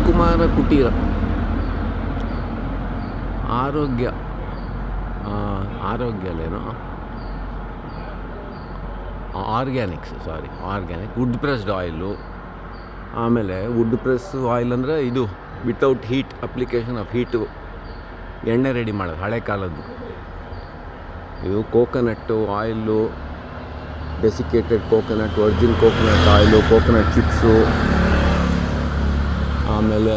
ಶಿವಕುಮಾರ ಕುಟೀರ ಆರೋಗ್ಯ ಅಲ್ಲೇನೋ organic wood pressed oil. ಆಮೇಲೆ ವುಡ್ ಪ್ರೆಸ್ ಆಯಿಲ್ ಅಂದರೆ ಇದು without heat application of heat ಎಣ್ಣೆ ರೆಡಿ ಮಾಡೋದು ಹಳೆ ಕಾಲದ್ದು. ಇದು coconut oil, desiccated coconut, Virgin coconut oil, coconut chips. ಆಮೇಲೆ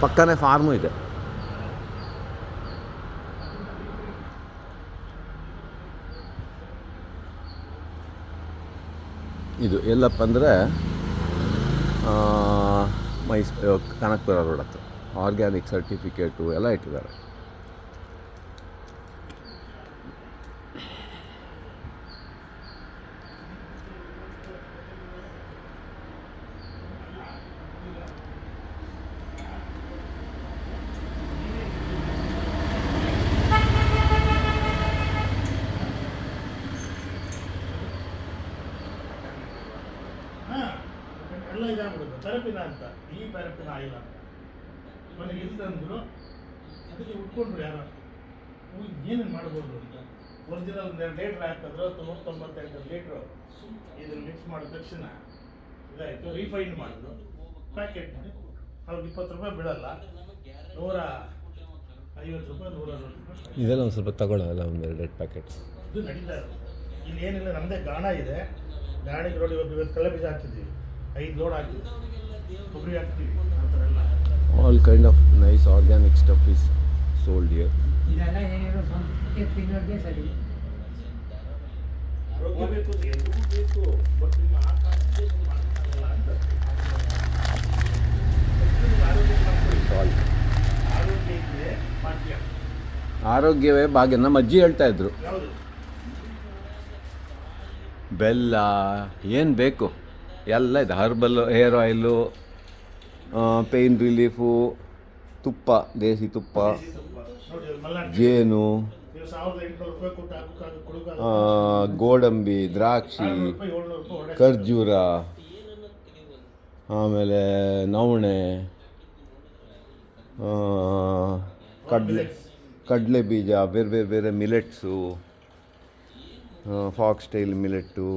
ಪಕ್ಕನೇ ಫಾರ್ಮು ಇದೆ. ಇದು ಎಲ್ಲಪ್ಪ ಅಂದರೆ ಕನಕಪುರ ರೋಡ್ ಹತ್ರ ಆರ್ಗ್ಯಾನಿಕ್ ಸರ್ಟಿಫಿಕೇಟು ಎಲ್ಲ ಇಟ್ಟಿದ್ದಾರೆ. ಎಲ್ಲ ಇದಾಗ್ಬಿಡುತ್ತೆ ಪ್ಯಾರಫಿನ ಅಂತ, ಈ ಪ್ಯಾರಫಿನ ಆಯಿಲ್ ಅಂತ ಕೊನೆಗೆ ಇಲ್ದಂದ್ರು ಅದಕ್ಕೆ ಉಟ್ಕೊಂಡ್ರು ಯಾರು ಏನೇನು ಮಾಡ್ಬೋದು ಅಂತ. ಒರಿಜಿನಲ್ 2 ಲೀಟ್ರ್ ಹಾಕಿದ್ರೆ 98 ಲೀಟ್ರು ಇದನ್ನು ಮಿಕ್ಸ್ ಮಾಡಿದ ತಕ್ಷಣ ಇದಾಯಿತು. ರೀಫೈಂಡ್ ಮಾಡಿದ್ರು, ಪ್ಯಾಕೆಟ್ ಮಾಡಿ ಅವ್ರಿಗೆ 20 ರೂಪಾಯಿ ಬಿಡಲ್ಲ, 150 ರೂಪಾಯಿ 160 ರೂಪಾಯಿ. ಇದೆಲ್ಲ ಒಂದು ಸ್ವಲ್ಪ ತಗೊಳ್ಳೋಲ್ಲ, ಒಂದು 2 ಪ್ಯಾಕೆಟ್. ಇದು ನಡೀತಾ ಇರೋದು ಇಲ್ಲಿ ಏನಿಲ್ಲ. ನಮ್ಮದೇ ಗಾಣ ಇದೆ, ಗಾಣಿಗೆ ರೋಡ್ ಇವತ್ತು ಕಳೆ ಬೀಜ ಹಾಕ್ತಿದ್ವಿ, 5 ಲೋಡ್ ಹಾಕ್ತಿದ್ವಿ, ಕೊಬ್ಬರಿ ಹಾಕ್ತೀವಿ, ಆ ಥರ ಎಲ್ಲ all kind of nice organic stuff is sold here. ಇದೆಲ್ಲ ಏನಿರೋ ಸ್ವಂತ ತಿನ್ನೋದೇ ಸರಿ. ಆರೋಗ್ಯ ಬೇಕು, ಎಲ್ಲವೂ ಬೇಕು, ಬಟ್ ನಿಮ್ಮ ಆಕಾಶ ಮಾಡೋಕ್ಕಾಗಲ್ಲ ಅಂತ. ಆರೋಗ್ಯ ಇದ್ದರೆ ಭಾಗ್ಯ, ಆರೋಗ್ಯವೇ ಭಾಗ್ಯ. ನಮ್ಮ ಅಜ್ಜಿ ಹೇಳ್ತಾ ಇದ್ರು, ಯಾವುದು ಬೆಲ್ಲ ಏನು ಬೇಕು ಎಲ್ಲ ಇದೆ. Herbal hair oil, pain relief, ತುಪ್ಪ, ದೇಸಿ ತುಪ್ಪ, ನೋಡಿ ಮಲ್ನಾಡು ಜೇನು, ನೀವು 1800 ರೂಪಾಯಿ ಕೊಟ್ಟು ಕೊಡೋಕ್ಕಾಗಲ್ಲ. ಗೋಡಂಬಿ, ದ್ರಾಕ್ಷಿ, 700 ರೂಪಾಯಿ ಖರ್ಜೂರ, ಆಮೇಲೆ ನವಣೆ, ಕಡಲೆ ಬೀಜ, ಬೇರೆ ಬೇರೆ ಮಿಲೆಟ್ಸು, ಫಾಕ್ಸ್ ಟೈಲ್ ಮಿಲೆಟ್ಟು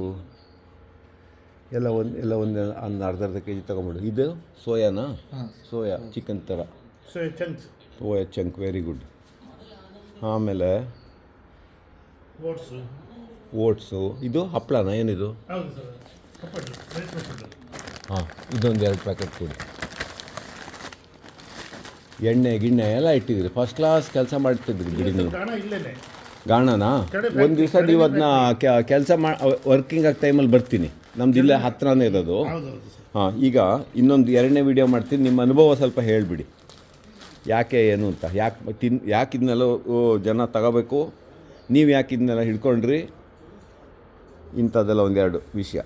ಎಲ್ಲ ಒಂದು ಅರ್ಧ kg ತೊಗೊಂಬಿಡು. ಇದು ಸೋಯಾನಾ? ಸೋಯಾ ಚಿಕನ್ ಥರ, ಸೋಯಾ ಚಂಕ್, ವೆರಿ ಗುಡ್. ಆಮೇಲೆ ಓಟ್ಸು, ಇದು ಹಪ್ಪಳನ ಏನಿದು? ಹೌದು ಸರ್, ಕಪ್ಪಟ್ಟು. ಹಾಂ, ಇದೊಂದು 2 ಪ್ಯಾಕೆಟ್ ಕೊಡಿ. ಎಣ್ಣೆ ಗಿಣ್ಣೆ ಎಲ್ಲ ಇಟ್ಟಿದ್ದೀರಿ, ಫಸ್ಟ್ ಕ್ಲಾಸ್ ಕೆಲಸ ಮಾಡ್ತಿದ್ರಿ ಬಿಡಿ ನೀವು. ಗಾಣ ಇಲ್ಲೇನೆ, ಗಾಣನಾ? ಒಂದು ದಿವಸ ನೀವು ಅದನ್ನ ಕೆಲಸ ವರ್ಕಿಂಗ್ ಆಗಿ ಟೈಮಲ್ಲಿ ಬರ್ತೀನಿ, ನಮ್ದು ಇಲ್ಲೇ ಹತ್ರನೇ ಇರೋದು. ಹೌದೌದು ಸರ್. ಹಾಂ, ಈಗ ಇನ್ನೊಂದು 2ನೇ ವಿಡಿಯೋ ಮಾಡ್ತೀನಿ, ನಿಮ್ಮ ಅನುಭವ ಸ್ವಲ್ಪ ಹೇಳಿಬಿಡಿ, ಯಾಕೆ ಏನು ಅಂತ, ಯಾಕೆ ಇದನ್ನೆಲ್ಲ ಜನ ತಗೋಬೇಕು, ನೀವು ಯಾಕೆ ಇದನ್ನೆಲ್ಲ ಹಿಡ್ಕೊಂಡ್ರಿ, ಇಂಥದ್ದೆಲ್ಲ 1-2 ವಿಷಯ.